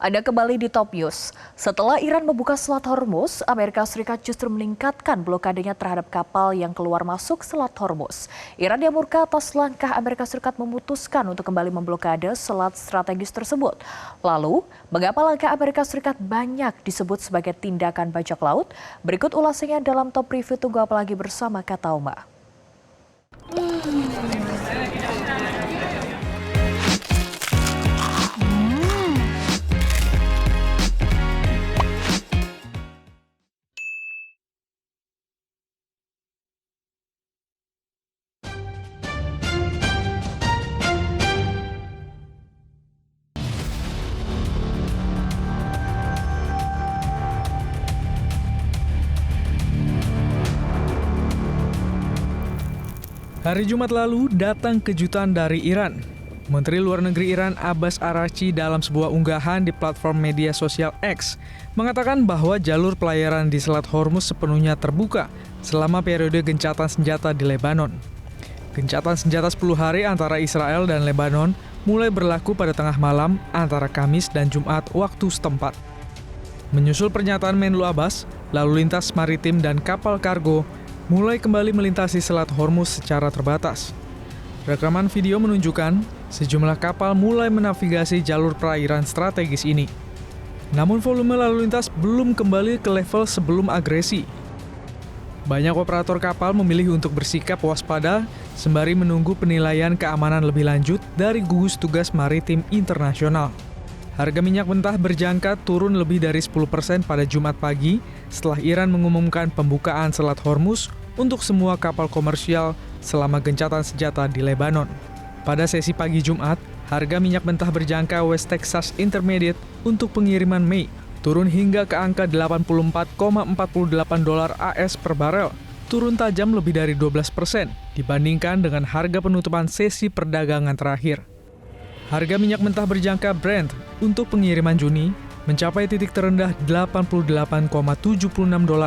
Anda kembali di Top News. Setelah Iran membuka Selat Hormuz, Amerika Serikat justru meningkatkan blokadenya terhadap kapal yang keluar masuk Selat Hormuz. Iran yang murka atas langkah Amerika Serikat memutuskan untuk kembali memblokade selat strategis tersebut. Lalu, mengapa langkah Amerika Serikat banyak disebut sebagai tindakan bajak laut? Berikut ulasannya dalam Top Review. Tunggu apa lagi bersama Katauma. Hari Jumat lalu datang kejutan dari Iran. Menteri Luar Negeri Iran Abbas Araghchi dalam sebuah unggahan di platform media sosial X mengatakan bahwa jalur pelayaran di Selat Hormuz sepenuhnya terbuka selama periode gencatan senjata di Lebanon. Gencatan senjata 10 hari antara Israel dan Lebanon mulai berlaku pada tengah malam antara Kamis dan Jumat waktu setempat. Menyusul pernyataan Menlu Abbas, lalu lintas maritim dan kapal kargo mulai kembali melintasi Selat Hormuz secara terbatas. Rekaman video menunjukkan sejumlah kapal mulai menavigasi jalur perairan strategis ini. Namun volume lalu lintas belum kembali ke level sebelum agresi. Banyak operator kapal memilih untuk bersikap waspada sembari menunggu penilaian keamanan lebih lanjut dari gugus tugas maritim internasional. Harga minyak mentah berjangka turun lebih dari 10% pada Jumat pagi setelah Iran mengumumkan pembukaan Selat Hormuz untuk semua kapal komersial selama gencatan senjata di Lebanon. Pada sesi pagi Jumat, harga minyak mentah berjangka West Texas Intermediate untuk pengiriman Mei turun hingga ke angka $84,48 AS per barel, turun tajam lebih dari 12% dibandingkan dengan harga penutupan sesi perdagangan terakhir. Harga minyak mentah berjangka Brent untuk pengiriman Juni mencapai titik terendah $88,76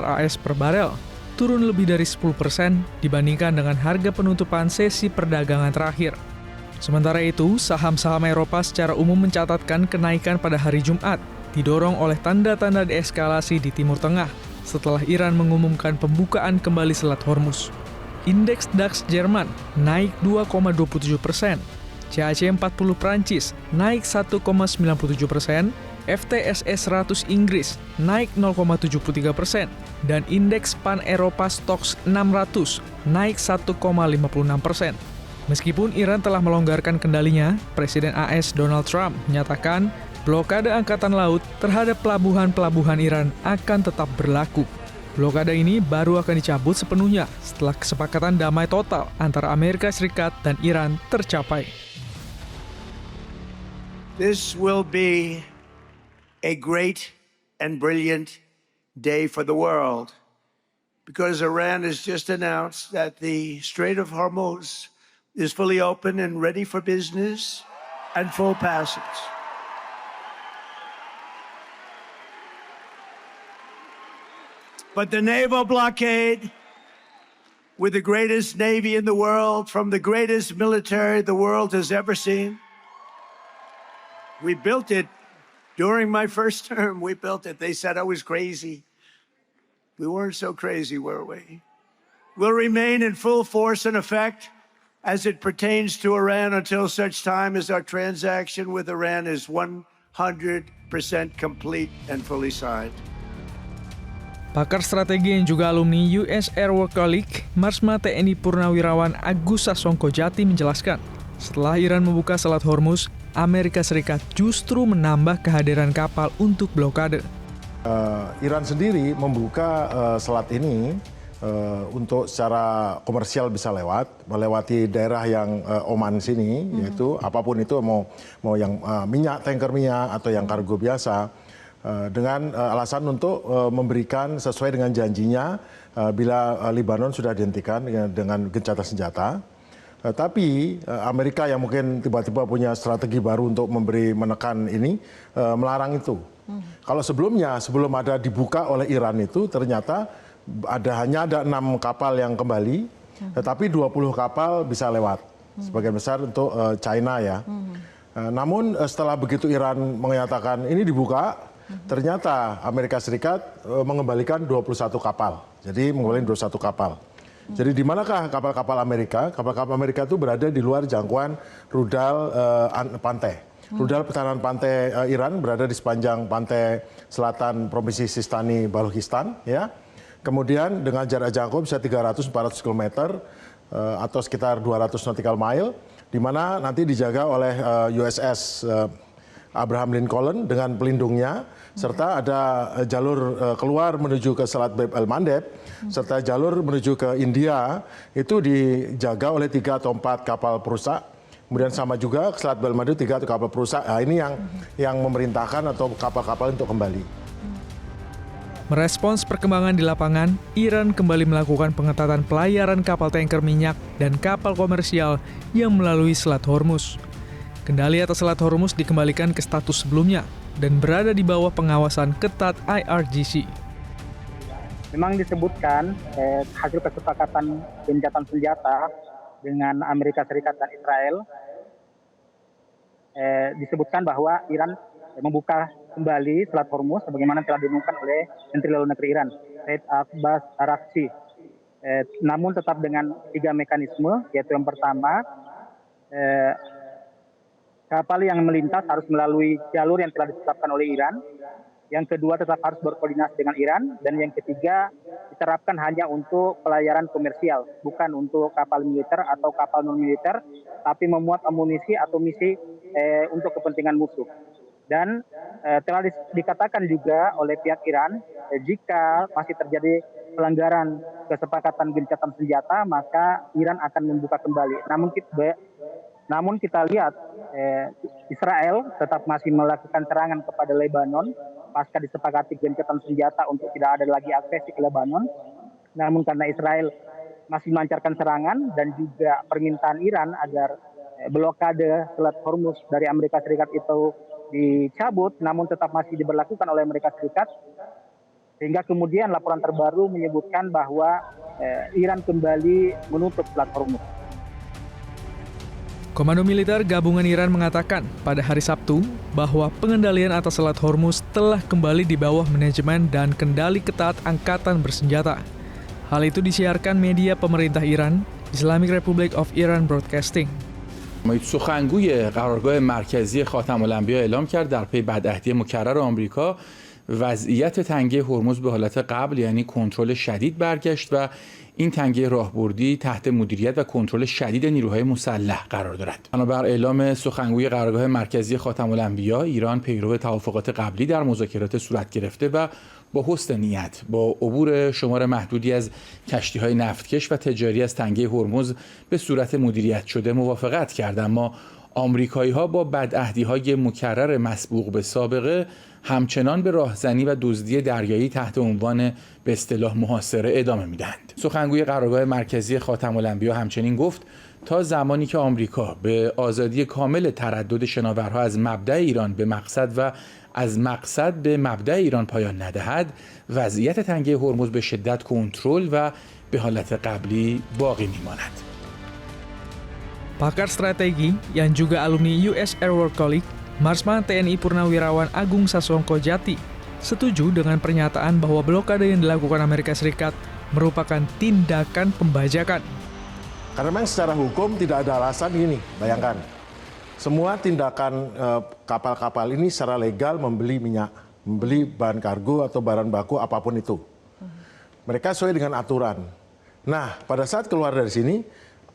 AS per barel, turun lebih dari 10% dibandingkan dengan harga penutupan sesi perdagangan terakhir. Sementara itu, saham-saham Eropa secara umum mencatatkan kenaikan pada hari Jumat, didorong oleh tanda-tanda deeskalasi di Timur Tengah setelah Iran mengumumkan pembukaan kembali Selat Hormuz. Indeks DAX Jerman naik 2,27%, CAC 40 Prancis naik 1,97%, FTSE 100 Inggris naik 0,73%, dan indeks Pan-Eropa Stoxx 600 naik 1,56%. Meskipun Iran telah melonggarkan kendalinya, Presiden AS Donald Trump menyatakan blokade angkatan laut terhadap pelabuhan-pelabuhan Iran akan tetap berlaku. Blokade ini baru akan dicabut sepenuhnya setelah kesepakatan damai total antara Amerika Serikat dan Iran tercapai. This will be a great and brilliant day for the world because Iran has just announced that the Strait of Hormuz is fully open and ready for business and full passage. But the naval blockade, with the greatest navy in the world, from the greatest military the world has ever seen, we built it during my first term. We built it. They said I was crazy. We weren't so crazy, were we? Will remain in full force and effect as it pertains to Iran until such time as our transaction with Iran is 100% complete and fully signed. Pakar strategi yang juga alumni US Air War College, Marsma TNI Purnawirawan Agus Sasongkojati menjelaskan, setelah Iran membuka Selat Hormuz, Amerika Serikat justru menambah kehadiran kapal untuk blokade. Iran sendiri membuka selat ini untuk secara komersial bisa melewati daerah yang Oman sini, yaitu apapun itu mau yang minyak, tanker minyak atau yang kargo biasa, dengan alasan untuk memberikan sesuai dengan janjinya bila Lebanon sudah dihentikan dengan gencatan senjata. Tapi Amerika yang mungkin tiba-tiba punya strategi baru untuk menekan ini, melarang itu. Kalau sebelum ada dibuka oleh Iran itu, ternyata hanya ada 6 kapal yang kembali, tetapi 20 kapal bisa lewat. Sebagian besar untuk China ya. Namun setelah begitu Iran menyatakan ini dibuka, ternyata Amerika Serikat mengembalikan 21 kapal. Jadi mengembalikan 21 kapal. Jadi di manakah kapal-kapal Amerika? Kapal-kapal Amerika itu berada di luar jangkauan rudal pantai. Rudal pertahanan pantai Iran berada di sepanjang pantai selatan provinsi Sistani, Balochistan, ya. Kemudian dengan jarak jangkau bisa 300-400 km atau sekitar 200 nautical mile, di mana nanti dijaga oleh USS Abraham Lincoln dengan pelindungnya, serta ada jalur keluar menuju ke Selat Bab el-Mandeb, serta jalur menuju ke India itu dijaga oleh 3 atau 4 kapal perusak. Kemudian sama juga ke Selat Bab el-Mandeb 3 atau kapal perusak. Nah, ini yang memerintahkan atau kapal-kapal untuk kembali. Merespons perkembangan di lapangan, Iran kembali melakukan pengetatan pelayaran kapal tanker minyak dan kapal komersial yang melalui Selat Hormuz. Kendali atas Selat Hormuz dikembalikan ke status sebelumnya dan berada di bawah pengawasan ketat IRGC. Memang disebutkan hasil kesepakatan gencatan senjata dengan Amerika Serikat dan Israel, disebutkan bahwa Iran membuka kembali Selat Hormuz sebagaimana telah diumumkan oleh Menteri Luar Negeri Iran, Said Abbas Araghchi. Namun tetap dengan 3 mekanisme, yaitu yang pertama, kapal yang melintas harus melalui jalur yang telah ditetapkan oleh Iran. Yang kedua, tetap harus berkoordinasi dengan Iran. Dan yang ketiga, diterapkan hanya untuk pelayaran komersial, bukan untuk kapal militer atau kapal non-militer, tapi memuat amunisi atau misi untuk kepentingan musuh. Dan telah dikatakan juga oleh pihak Iran, jika masih terjadi pelanggaran kesepakatan gencatan senjata, maka Iran akan membuka kembali. Namun kita lihat Israel tetap masih melakukan serangan kepada Lebanon pasca disepakati gencatan senjata untuk tidak ada lagi agresi ke Lebanon. Namun karena Israel masih melancarkan serangan dan juga permintaan Iran agar blokade Selat Hormuz dari Amerika Serikat itu dicabut, namun tetap masih diberlakukan oleh Amerika Serikat, sehingga kemudian laporan terbaru menyebutkan bahwa Iran kembali menutup Selat Hormuz. Komando Militer Gabungan Iran mengatakan pada hari Sabtu bahwa pengendalian atas Selat Hormuz telah kembali di bawah manajemen dan kendali ketat Angkatan Bersenjata. Hal itu disiarkan media pemerintah Iran, Islamic Republic of Iran Broadcasting. سخنگوی قرارگاه مرکزی خاتم الانبیا اعلام کرد در پی بدعهدی مکرر آمریکا وضعیت تنگه هرمز به حالت قبل یعنی کنترل شدید برگشت و این تنگه راهبردی تحت مدیریت و کنترل شدید نیروهای مسلح قرار دارد. بنابر اعلام سخنگوی قرارگاه مرکزی خاتم الانبیا، ایران پیرو توافقات قبلی در مذاکرات صورت گرفته و با حسن نیت با عبور شمار محدودی از کشتی‌های نفتکش و تجاری از تنگه هرمز به صورت مدیریت شده موافقت کرد، اما آمریکایی‌ها با بدعهدی‌های مکرر مسبوق به سابقه همچنان به راهزنی و دزدی دریایی تحت عنوان به اصطلاح محاصره ادامه میدهند. سخنگوی قرارگاه مرکزی خاتم الانبیا همچنین گفت تا زمانی که آمریکا به آزادی کامل تردد شناورها از مبدأ ایران به مقصد و از مقصد به مبدأ ایران پایان ندهد، وضعیت تنگه هرمز به شدت کنترل و به حالت قبلی باقی میماند. Pakar strategi yang juga alumni US Air War College, Marsman TNI Purnawirawan Agung Sasongko Jati, setuju dengan pernyataan bahwa blokade yang dilakukan Amerika Serikat merupakan tindakan pembajakan. Karena memang secara hukum tidak ada alasan ini, bayangkan. Semua tindakan kapal-kapal ini secara legal membeli minyak, membeli bahan kargo atau barang baku apapun itu. Mereka sesuai dengan aturan. Nah, pada saat keluar dari sini,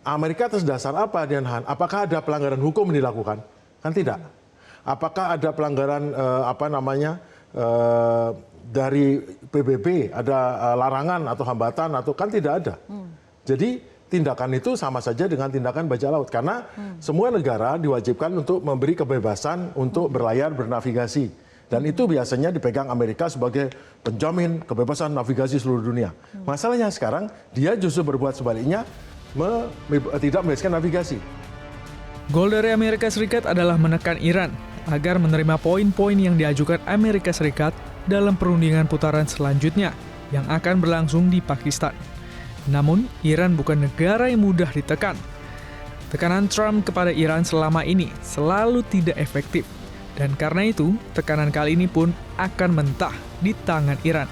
Amerika atas dasar apa, Dian Han? Apakah ada pelanggaran hukum yang dilakukan? Kan tidak. Apakah ada pelanggaran dari PBB, ada larangan atau hambatan atau kan tidak ada. Jadi tindakan itu sama saja dengan tindakan bajak laut karena semua negara diwajibkan untuk memberi kebebasan untuk berlayar, bernavigasi. Dan itu biasanya dipegang Amerika sebagai penjamin kebebasan navigasi seluruh dunia. Masalahnya sekarang dia justru berbuat sebaliknya, tidak membebaskan navigasi. Goal dari Amerika Serikat adalah menekan Iran agar menerima poin-poin yang diajukan Amerika Serikat dalam perundingan putaran selanjutnya yang akan berlangsung di Pakistan. Namun, Iran bukan negara yang mudah ditekan. Tekanan Trump kepada Iran selama ini selalu tidak efektif. Dan karena itu, tekanan kali ini pun akan mentah di tangan Iran.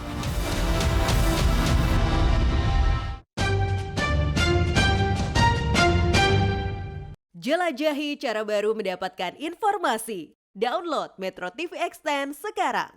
Jelajahi cara baru mendapatkan informasi. Download Metro TV Extend sekarang.